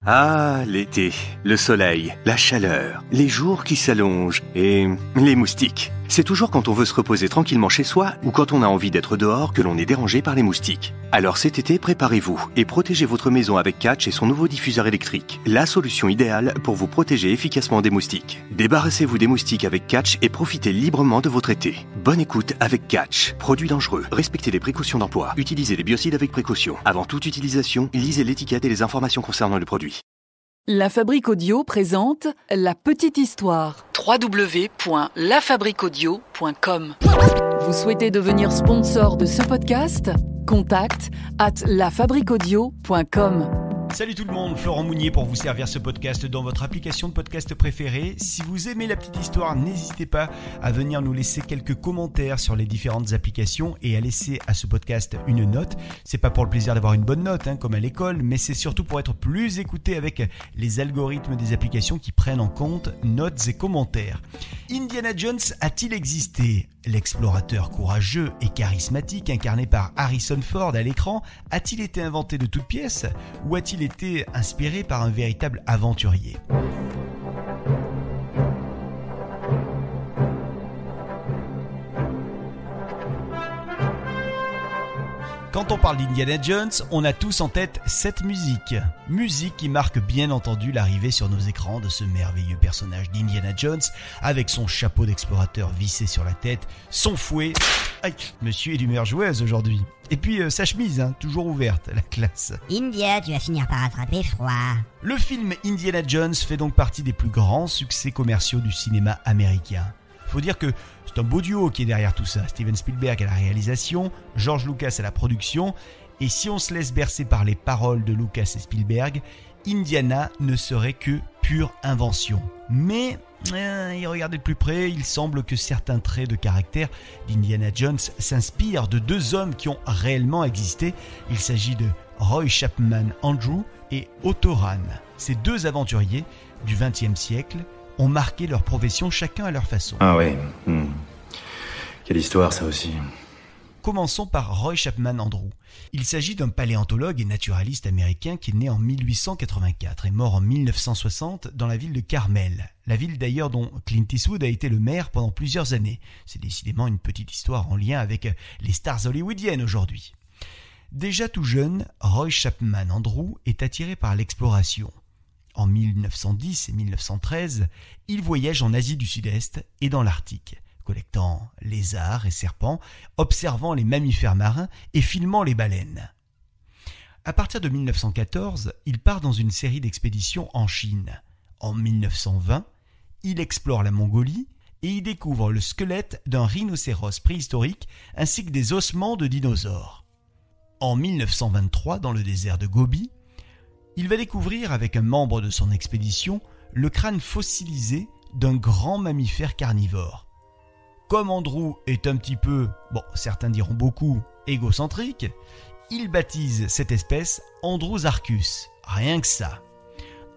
Ah, l'été, le soleil, la chaleur, les jours qui s'allongent et les moustiques. C'est toujours quand on veut se reposer tranquillement chez soi ou quand on a envie d'être dehors que l'on est dérangé par les moustiques. Alors cet été, préparez-vous et protégez votre maison avec Catch et son nouveau diffuseur électrique. La solution idéale pour vous protéger efficacement des moustiques. Débarrassez-vous des moustiques avec Catch et profitez librement de votre été. Bonne écoute avec Catch. Produit dangereux. Respectez les précautions d'emploi. Utilisez les biocides avec précaution. Avant toute utilisation, lisez l'étiquette et les informations concernant le produit. La Fabrique Audio présente La Petite Histoire. www.lafabriqueaudio.com. Vous souhaitez devenir sponsor de ce podcast ? Contact @lafabriqueaudio.com. Salut tout le monde, Florent Mounier pour vous servir ce podcast dans votre application de podcast préférée. Si vous aimez La Petite Histoire, n'hésitez pas à venir nous laisser quelques commentaires sur les différentes applications et à laisser à ce podcast une note. C'est pas pour le plaisir d'avoir une bonne note, comme à l'école, mais c'est surtout pour être plus écouté avec les algorithmes des applications qui prennent en compte notes et commentaires. Indiana Jones a-t-il existé ? L'explorateur courageux et charismatique incarné par Harrison Ford à l'écran a-t-il été inventé de toutes pièces ou a-t-il été inspiré par un véritable aventurier ? Quand on parle d'Indiana Jones, on a tous en tête cette musique. Musique qui marque bien entendu l'arrivée sur nos écrans de ce merveilleux personnage d'Indiana Jones avec son chapeau d'explorateur vissé sur la tête, son fouet. Aïe, monsieur est d'humeur joueuse aujourd'hui. Et puis sa chemise, toujours ouverte, la classe. India, tu vas finir par attraper froid. Le film Indiana Jones fait donc partie des plus grands succès commerciaux du cinéma américain. Faut dire que c'est un beau duo qui est derrière tout ça. Steven Spielberg à la réalisation, George Lucas à la production. Et si on se laisse bercer par les paroles de Lucas et Spielberg, Indiana ne serait que pure invention. Mais, y regarder de plus près, il semble que certains traits de caractère d'Indiana Jones s'inspirent de deux hommes qui ont réellement existé. Il s'agit de Roy Chapman Andrew et Otto Rahn. Ces deux aventuriers du XXe siècle ont marqué leur profession chacun à leur façon. Ah ouais, quelle histoire ça aussi. Commençons par Roy Chapman Andrew. Il s'agit d'un paléontologue et naturaliste américain qui est né en 1884 et mort en 1960 dans la ville de Carmel. La ville d'ailleurs dont Clint Eastwood a été le maire pendant plusieurs années. C'est décidément une petite histoire en lien avec les stars hollywoodiennes aujourd'hui. Déjà tout jeune, Roy Chapman Andrew est attiré par l'exploration. En 1910 et 1913, il voyage en Asie du Sud-Est et dans l'Arctique, collectant lézards et serpents, observant les mammifères marins et filmant les baleines. À partir de 1914, il part dans une série d'expéditions en Chine. En 1920, il explore la Mongolie et y découvre le squelette d'un rhinocéros préhistorique ainsi que des ossements de dinosaures. En 1923, dans le désert de Gobi, il va découvrir avec un membre de son expédition le crâne fossilisé d'un grand mammifère carnivore. Comme Andrew est un petit peu, certains diront beaucoup, égocentrique, il baptise cette espèce Andrewsarchus, rien que ça.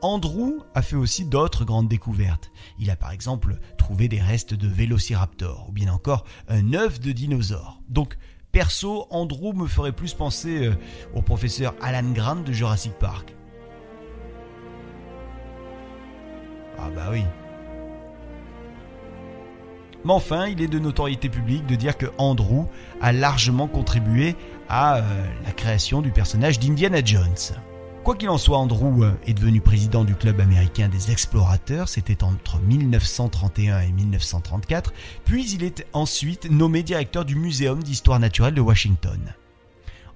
Andrew a fait aussi d'autres grandes découvertes. Il a par exemple trouvé des restes de vélociraptor ou bien encore un œuf de dinosaure. Donc, perso, Andrew me ferait plus penser au professeur Alan Grant de Jurassic Park. Ah bah oui. Mais enfin, il est de notoriété publique de dire que Andrew a largement contribué à la création du personnage d'Indiana Jones. Quoi qu'il en soit, Andrew est devenu président du club américain des explorateurs, c'était entre 1931 et 1934, puis il est ensuite nommé directeur du Muséum d'histoire naturelle de Washington.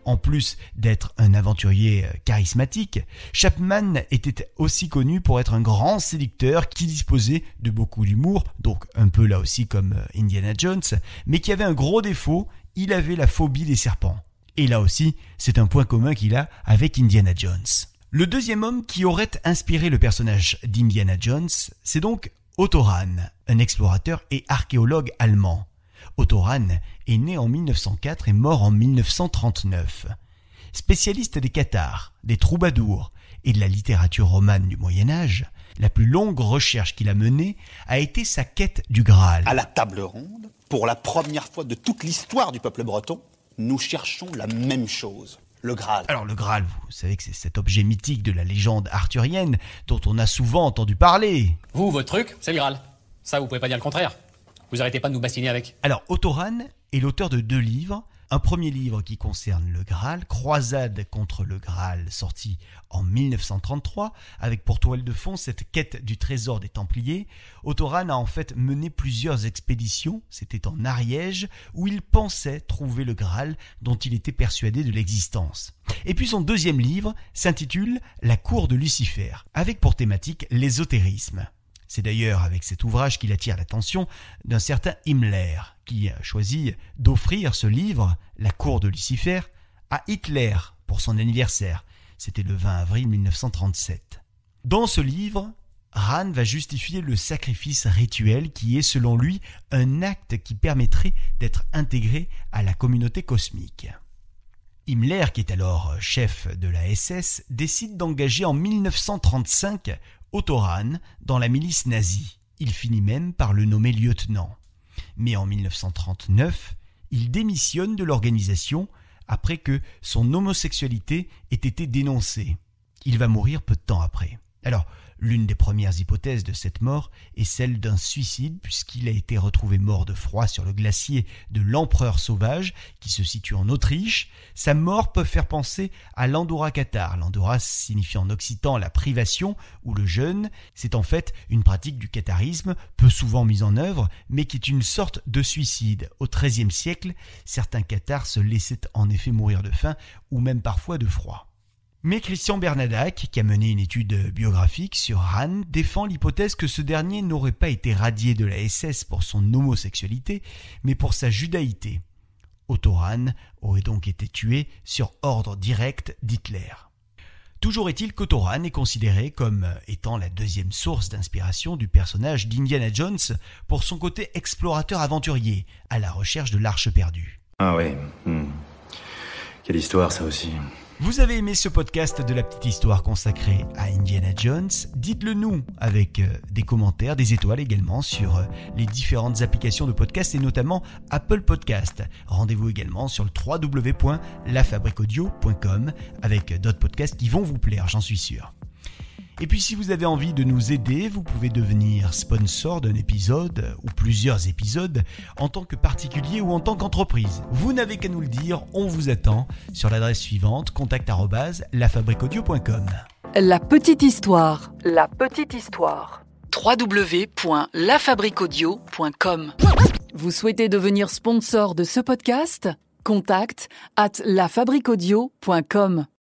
En plus d'être un aventurier charismatique, Chapman était aussi connu pour être un grand séducteur qui disposait de beaucoup d'humour, donc un peu là aussi comme Indiana Jones, mais qui avait un gros défaut, il avait la phobie des serpents. Et là aussi, c'est un point commun qu'il a avec Indiana Jones. Le deuxième homme qui aurait inspiré le personnage d'Indiana Jones, c'est donc Otto Rahn, un explorateur et archéologue allemand. Otto Rahn est né en 1904 et mort en 1939. Spécialiste des cathares, des troubadours et de la littérature romane du Moyen-Âge, la plus longue recherche qu'il a menée a été sa quête du Graal. À la table ronde, pour la première fois de toute l'histoire du peuple breton, nous cherchons la même chose. Le Graal. Alors le Graal, vous savez que c'est cet objet mythique de la légende arthurienne dont on a souvent entendu parler. Vous, votre truc, c'est le Graal. Ça, vous pouvez pas dire le contraire. Vous arrêtez pas de nous bassiner avec. Alors Otto Rahn est l'auteur de 2 livres. Un premier livre qui concerne le Graal, Croisade contre le Graal, sorti en 1933, avec pour toile de fond cette quête du trésor des Templiers. Otto Rahn a en fait mené plusieurs expéditions, c'était en Ariège, où il pensait trouver le Graal dont il était persuadé de l'existence. Et puis son deuxième livre s'intitule La cour de Lucifer, avec pour thématique l'ésotérisme. C'est d'ailleurs avec cet ouvrage qu'il attire l'attention d'un certain Himmler, qui a choisi d'offrir ce livre, La cour de Lucifer, à Hitler pour son anniversaire. C'était le 20 avril 1937. Dans ce livre, Rahn va justifier le sacrifice rituel qui est, selon lui, un acte qui permettrait d'être intégré à la communauté cosmique. Himmler, qui est alors chef de la SS, décide d'engager en 1935 Otto Rahn dans la milice nazie. Il finit même par le nommer lieutenant. Mais en 1939, il démissionne de l'organisation après que son homosexualité ait été dénoncée. Il va mourir peu de temps après. Alors, l'une des premières hypothèses de cette mort est celle d'un suicide puisqu'il a été retrouvé mort de froid sur le glacier de l'Empereur Sauvage qui se situe en Autriche. Sa mort peut faire penser à l'Andorra Cathar. L'Andorra signifie en occitan la privation ou le jeûne. C'est en fait une pratique du catharisme peu souvent mise en œuvre mais qui est une sorte de suicide. Au XIIIe siècle, certains cathars se laissaient en effet mourir de faim ou même parfois de froid. Mais Christian Bernadac, qui a mené une étude biographique sur Rahn, défend l'hypothèse que ce dernier n'aurait pas été radié de la SS pour son homosexualité, mais pour sa judaïté. Otto Rahn aurait donc été tué sur ordre direct d'Hitler. Toujours est-il qu'Otto Rahn est considéré comme étant la deuxième source d'inspiration du personnage d'Indiana Jones pour son côté explorateur aventurier, à la recherche de l'Arche perdue. Ah oui. Quelle histoire, ça aussi. Vous avez aimé ce podcast de la petite histoire consacrée à Indiana Jones? Dites-le nous avec des commentaires, des étoiles également sur les différentes applications de podcast et notamment Apple Podcast. Rendez-vous également sur le www.lafabriquaudio.com avec d'autres podcasts qui vont vous plaire, j'en suis sûr. Et puis si vous avez envie de nous aider, vous pouvez devenir sponsor d'un épisode ou plusieurs épisodes en tant que particulier ou en tant qu'entreprise. Vous n'avez qu'à nous le dire, on vous attend sur l'adresse suivante, contact@lafabriquaudio.com. La petite histoire. La petite histoire. www.lafabriquaudio.com. Vous souhaitez devenir sponsor de ce podcast? Contact@lafabriquaudio.com.